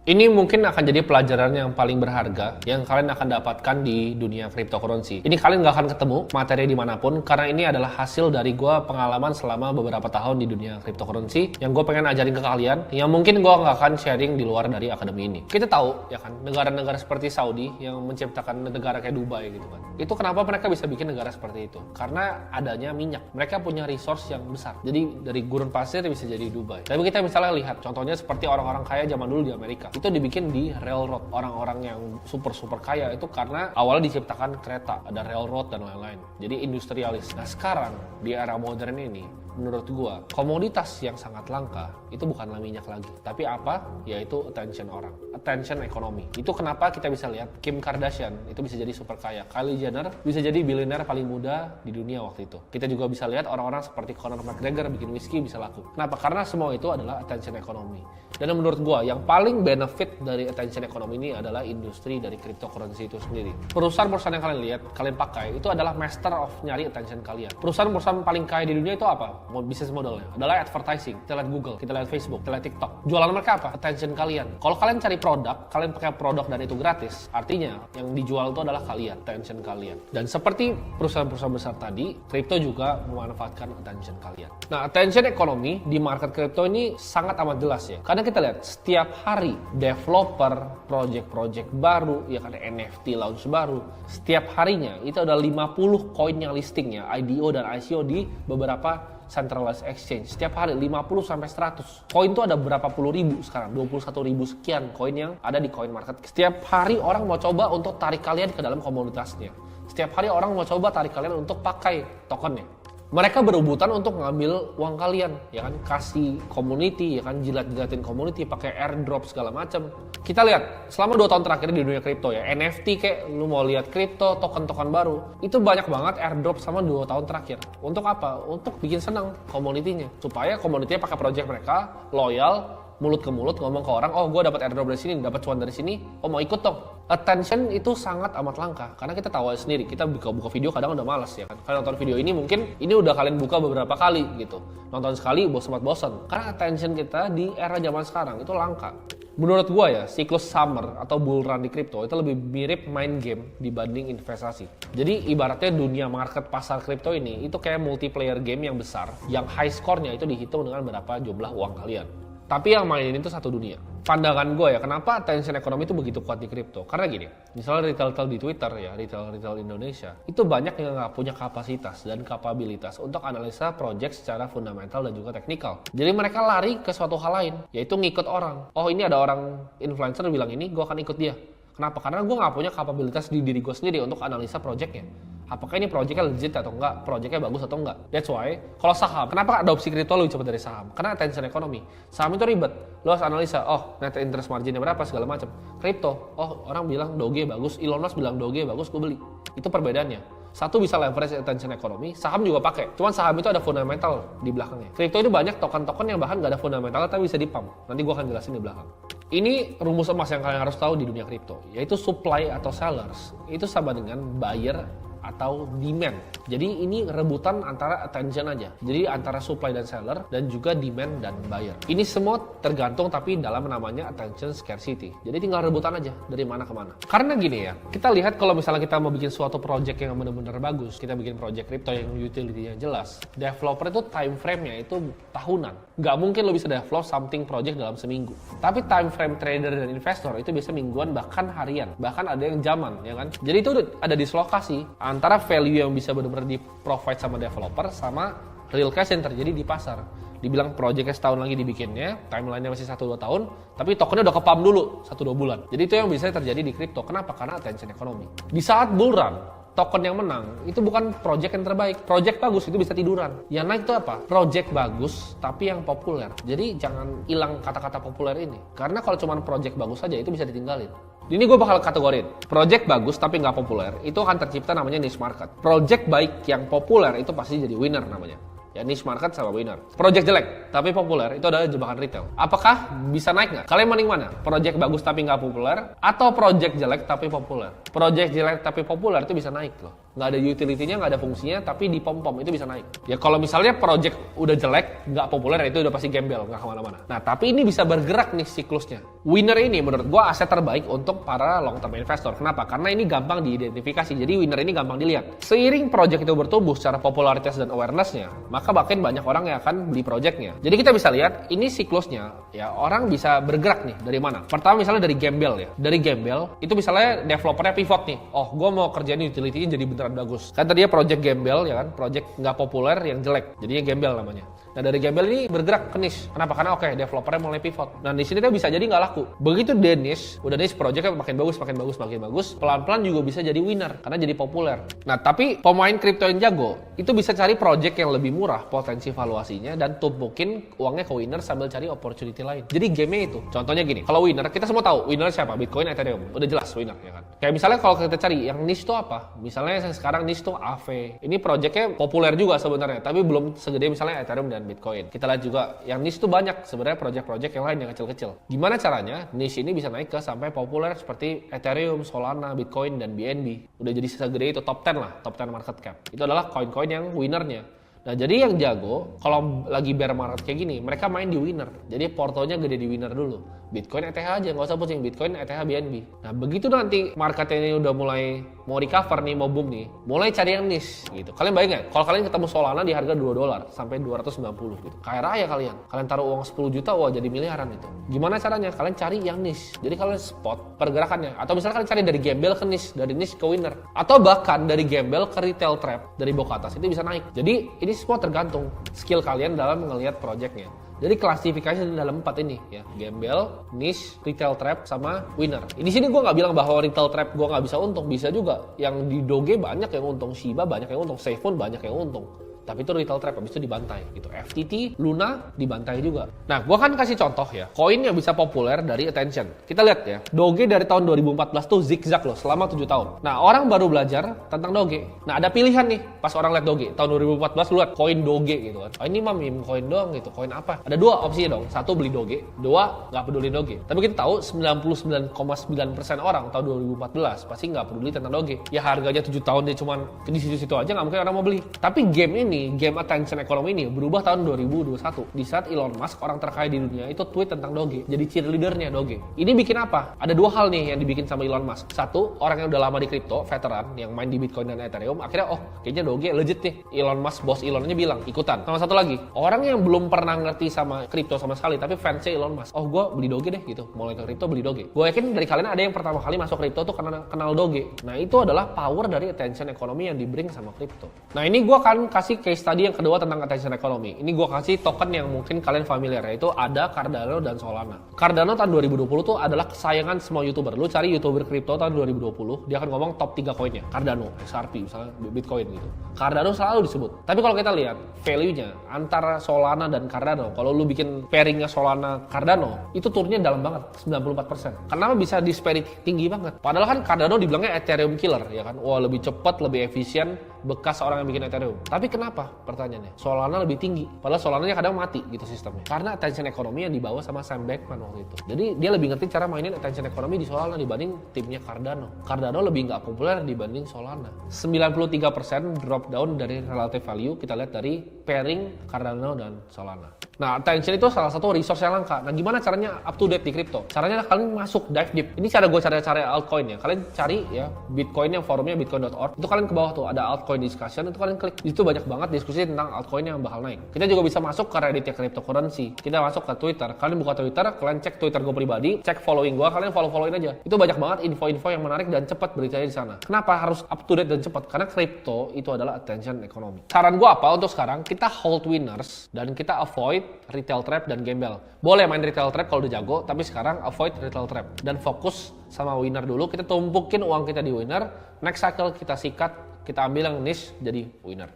Ini mungkin akan jadi pelajaran yang paling berharga yang kalian akan dapatkan di dunia cryptocurrency. Ini kalian nggak akan ketemu materi dimanapun karena ini adalah hasil dari gue pengalaman selama beberapa tahun di dunia cryptocurrency yang gue pengen ajarin ke kalian yang mungkin gue nggak akan sharing di luar dari akademi ini. Kita tahu ya kan, negara-negara seperti Saudi yang menciptakan negara kayak Dubai gitu kan. Itu kenapa mereka bisa bikin negara seperti itu? Karena adanya minyak. Mereka punya resource yang besar. Jadi dari gurun pasir bisa jadi Dubai. Tapi kita misalnya lihat contohnya seperti orang-orang kaya zaman dulu di Amerika. Itu dibikin di railroad. Orang-orang yang super kaya itu karena awalnya diciptakan kereta, ada railroad dan lain-lain. Jadi industrialis. Nah sekarang di era modern ini, menurut gua komoditas yang sangat langka itu bukanlah minyak lagi, tapi apa? Yaitu attention orang, attention ekonomi. Itu kenapa kita bisa lihat Kim Kardashian itu bisa jadi super kaya, Kylie Jenner bisa jadi billionaire paling muda di dunia waktu itu. Kita juga bisa lihat orang-orang seperti Conor McGregor bikin whisky bisa laku. Kenapa? Karena semua itu adalah attention ekonomi. Dan menurut gua yang paling benefit dari attention ekonomi ini adalah industri dari cryptocurrency itu sendiri. Perusahaan-perusahaan yang kalian lihat, kalian pakai itu adalah master of nyari attention kalian. Perusahaan-perusahaan paling kaya di dunia itu apa? Bisnis modelnya adalah advertising. Kita lihat Google, kita lihat Facebook, kita lihat TikTok. Jualan mereka apa? Attention kalian. Kalau kalian cari produk, kalian pakai produk dan itu gratis, artinya yang dijual itu adalah kalian, attention kalian. Dan seperti perusahaan-perusahaan besar tadi, crypto juga memanfaatkan attention kalian. Nah, attention ekonomi di market crypto ini sangat amat jelas ya. Karena kita lihat setiap hari developer, project-project baru, ya kan NFT launch baru, setiap harinya itu ada 50 koin yang listingnya, IDO dan ICO di beberapa centralized exchange. Setiap hari 50 sampai 100. Koin itu ada berapa puluh ribu sekarang? 21 ribu sekian koin yang ada di coin market. Setiap hari orang mau coba untuk tarik kalian ke dalam komunitasnya. Setiap hari orang mau coba tarik kalian untuk pakai tokennya. Mereka berebutan untuk ngambil uang kalian, ya kan, kasih community, ya kan, jilat-jilatin community, pakai airdrop segala macam. Kita lihat selama 2 tahun terakhir di dunia kripto ya, NFT kayak lu mau lihat kripto, token-token baru, itu banyak banget airdrop sama 2 tahun terakhir. Untuk apa? Untuk bikin senang community-nya, supaya community-nya pakai project mereka, loyal, mulut ke mulut ngomong ke orang, oh gue dapat airdrop dari sini, dapat cuan dari sini, oh mau ikut dong. Attention itu sangat amat langka, karena kita tahu sendiri, kita buka video kadang udah malas ya kan. Kalian nonton video ini mungkin ini udah kalian buka beberapa kali gitu, nonton sekali bosan, karena attention kita di era zaman sekarang itu langka. Menurut gua ya, siklus summer atau bull run di kripto itu lebih mirip main game dibanding investasi. Jadi ibaratnya dunia market pasar kripto ini itu kayak multiplayer game yang besar, yang high score-nya itu dihitung dengan berapa jumlah uang kalian. Tapi yang mainin itu satu dunia. Pandangan gue ya, kenapa attention ekonomi itu begitu kuat di kripto? Karena gini, misalnya retail di Twitter ya, retail Indonesia, itu banyak yang nggak punya kapasitas dan kapabilitas untuk analisa project secara fundamental dan juga teknikal. Jadi mereka lari ke suatu hal lain, yaitu ngikut orang. Oh ini ada orang influencer bilang ini, gue akan ikut dia. Kenapa? Karena gue nggak punya kapabilitas di diri gue sendiri untuk analisa projectnya. Apakah ini projectnya legit atau enggak, projectnya bagus atau enggak. That's why, kalau saham, kenapa adopsi kripto lebih cepat dari saham? Karena attention ekonomi. Saham itu ribet, lo harus analisa, oh net interest marginnya berapa, segala macam. Kripto, oh orang bilang Doge bagus, Elon Musk bilang Doge bagus, gue beli. Itu perbedaannya. Satu bisa leverage attention ekonomi, saham juga pakai. Cuman saham itu ada fundamental di belakangnya. Kripto itu banyak token-token yang bahkan nggak ada fundamental tapi bisa dipump. Nanti gue akan jelasin di belakang. Ini rumus emas yang kalian harus tahu di dunia kripto, yaitu supply atau sellers. Itu sama dengan buyer atau demand. Jadi ini rebutan antara attention aja. Jadi antara supply dan seller dan juga demand dan buyer. Ini semua tergantung tapi dalam namanya attention scarcity. Jadi tinggal rebutan aja dari mana ke mana. Karena gini ya, kita lihat kalau misalnya kita mau bikin suatu project yang benar-benar bagus, kita bikin project crypto yang utility-nya jelas, developer itu time frame-nya itu tahunan. Nggak mungkin lo bisa develop something project dalam seminggu. Tapi time frame trader dan investor itu biasa mingguan bahkan harian. Bahkan ada yang zaman, ya kan? Jadi itu ada dislokasi antara value yang bisa benar-benar di-provide sama developer sama real cash yang terjadi di pasar. Dibilang projectnya setahun lagi dibikinnya, timeline-nya masih 1-2 tahun, tapi tokennya udah ke-pump dulu 1-2 bulan. Jadi itu yang bisa terjadi di kripto. Kenapa? Karena attention ekonomi. Di saat bull run, token yang menang itu bukan project yang terbaik. Project bagus itu bisa tiduran. Yang naik itu apa? Project bagus tapi yang populer. Jadi jangan hilang kata-kata populer ini. Karena kalau cuma project bagus saja itu bisa ditinggalin. Ini gue bakal kategorin. Project bagus tapi nggak populer itu akan tercipta namanya niche market. Project baik yang populer itu pasti jadi winner namanya. Ya niche market sama winner. Project jelek tapi populer itu adalah jebakan retail. Apakah bisa naik nggak? Kalian mending mana? Project bagus tapi nggak populer atau project jelek tapi populer? Project jelek tapi populer itu bisa naik loh. nggak ada utility-nya, nggak ada fungsinya, tapi di pom-pom itu bisa naik. Ya kalau misalnya project udah jelek, nggak populer, itu udah pasti gembel, nggak kemana-mana. Nah tapi ini bisa bergerak nih siklusnya. Winner ini menurut gua aset terbaik untuk para long term investor. Kenapa? Karena ini gampang diidentifikasi, jadi winner ini gampang dilihat. Seiring project itu bertumbuh secara popularitas dan awareness-nya, maka makin banyak orang yang akan beli project-nya. Jadi kita bisa lihat ini siklusnya, ya orang bisa bergerak nih dari mana. Pertama misalnya dari gembel ya. Dari gembel itu misalnya developernya pivot nih. Oh, gua mau kerjain utility-nya jadi beneran bagus. Kan tadinya project gembel ya kan, project nggak populer yang jelek. Jadinya gembel namanya. Nah dari gembel ini bergerak ke niche. Kenapa? Karena oke, developernya mulai pivot. Nah di sini tuh bisa jadi nggak laku. Begitu dia niche, udah niche projectnya makin bagus, pelan-pelan juga bisa jadi winner karena jadi populer. Nah tapi pemain kripto yang jago itu bisa cari project yang lebih murah potensi valuasinya dan tumpukin uangnya ke winner sambil cari opportunity lain. Jadi game-nya itu. Contohnya gini, kalau winner kita semua tahu winner siapa? Bitcoin, Ethereum. Udah jelas winner ya kan. Kayak misalnya kalau kita cari yang niche itu apa? Misalnya sekarang niche itu AV. Ini projectnya populer juga sebenarnya, tapi belum segede misalnya Ethereum dan Bitcoin. Kita lihat juga yang niche itu banyak sebenarnya project-project yang lain yang kecil-kecil. Gimana caranya niche ini bisa naik ke sampai populer seperti Ethereum, Solana, Bitcoin dan BNB. Udah jadi segede itu top 10 lah, top 10 market cap. Itu adalah koin-koin yang winnernya. Nah jadi yang jago kalau lagi bear market kayak gini, mereka main di winner. Jadi portonya gede di winner dulu. Bitcoin, ETH aja, nggak usah pusing. Bitcoin, ETH, BNB. Nah begitu nanti marketnya ini udah mulai mau recover nih, mau boom nih, mulai cari yang niche gitu. Kalian bayangin nggak? Kalau kalian ketemu Solana di harga $2 sampai 290 gitu. Kaya raya kalian. Kalian taruh uang 10 juta, wah jadi miliaran itu. Gimana caranya? Kalian cari yang niche. Jadi kalian spot pergerakannya. Atau misalnya kalian cari dari gembel ke niche, dari niche ke winner. Atau bahkan dari gembel ke retail trap, dari bawah ke atas itu bisa naik. Jadi ini semua tergantung skill kalian dalam ngelihat projectnya. Jadi klasifikasi dalam 4 ini ya, gembel, niche, retail trap, sama winner. Di sini gue nggak bilang bahwa retail trap gue nggak bisa untung, bisa juga. Yang di Doge banyak yang untung, Shiba banyak yang untung, SafeMoon banyak yang untung. Tapi itu retail trap, habis itu dibantai gitu. FTT, Luna dibantai juga. Nah, gua kan kasih contoh ya, koin yang bisa populer dari attention. Kita lihat ya, Doge dari tahun 2014 tuh zigzag loh selama 7 tahun. Nah, orang baru belajar tentang Doge. Nah, ada pilihan nih pas orang lihat Doge. Tahun 2014 lu lihat koin Doge gitu kan. Oh, ini mah meme koin doang gitu. Koin apa? Ada dua opsinya dong. Satu beli Doge, dua nggak peduli Doge. Tapi kita tahu 99,9% orang tahun 2014 pasti nggak peduli tentang Doge. Ya harganya 7 tahun dia cuman di situ-situ aja nggak mungkin orang mau beli. Tapi game attention economy ini berubah tahun 2021 di saat Elon Musk, orang terkaya di dunia, itu tweet tentang Doge, jadi cheerleadernya Doge. Ini bikin apa? Ada dua hal nih yang dibikin sama Elon Musk. Satu, orang yang udah lama di kripto, veteran yang main di Bitcoin dan Ethereum, akhirnya kayaknya Doge legit nih. Elon Musk, bos Elonnya bilang ikutan. Sama satu lagi, orang yang belum pernah ngerti sama kripto sama sekali tapi fansnya Elon Musk, gue beli Doge deh gitu, mulai ke kripto beli Doge. Gue yakin dari kalian ada yang pertama kali masuk kripto tuh karena kenal Doge. Nah itu adalah power dari attention economy yang dibring sama kripto. Nah ini gue akan kasih case study yang kedua tentang attention economy. Ini gue kasih token yang mungkin kalian familiar, yaitu ada Cardano dan Solana. Cardano tahun 2020 tuh adalah kesayangan semua YouTuber. Lu cari YouTuber kripto tahun 2020, dia akan ngomong top 3 koinnya. Cardano, XRP, misalnya Bitcoin gitu. Cardano selalu disebut. Tapi kalau kita lihat value-nya antara Solana dan Cardano, kalau lu bikin pairing-nya Solana Cardano, itu turunnya dalam banget, 94%. Kenapa bisa disparity tinggi banget? Padahal kan Cardano dibilangnya Ethereum killer, ya kan? Wah, lebih cepat, lebih efisien, bekas orang yang bikin Ethereum. Tapi kenapa? Pertanyaannya, Solana lebih tinggi. Padahal Solananya kadang mati gitu sistemnya. Karena attention economy yang dibawa sama Sam Bankman waktu itu. Jadi dia lebih ngerti cara mainin attention economy di Solana dibanding timnya Cardano. Cardano lebih nggak populer dibanding Solana. 93% drop down dari relative value kita lihat dari pairing Cardano dan Solana. Nah, attention itu salah satu resource yang langka. Nah, gimana caranya up to date di crypto? Caranya kalian masuk dive deep. Ini cara gue cari altcoin ya. Kalian cari ya Bitcoin yang forumnya bitcoin.org. Itu kalian ke bawah tuh ada altcoin discussion, itu kalian klik. Itu banyak banget diskusi tentang altcoin yang bakal naik. Kita juga bisa masuk ke Reddit ya cryptocurrency. Kita masuk ke Twitter. Kalian buka Twitter, kalian cek Twitter gue pribadi, cek following gue, kalian follow-followin aja. Itu banyak banget info-info yang menarik dan cepat beritanya di sana. Kenapa harus up to date dan cepat? Karena crypto itu adalah attention economy. Saran gue apa untuk sekarang? Kita hold winners dan kita avoid retail trap dan gembel. Boleh main retail trap kalau udah jago, tapi sekarang avoid retail trap dan fokus sama winner dulu. Kita tumpukin uang kita di winner, next cycle kita sikat, kita ambil yang niche jadi winner.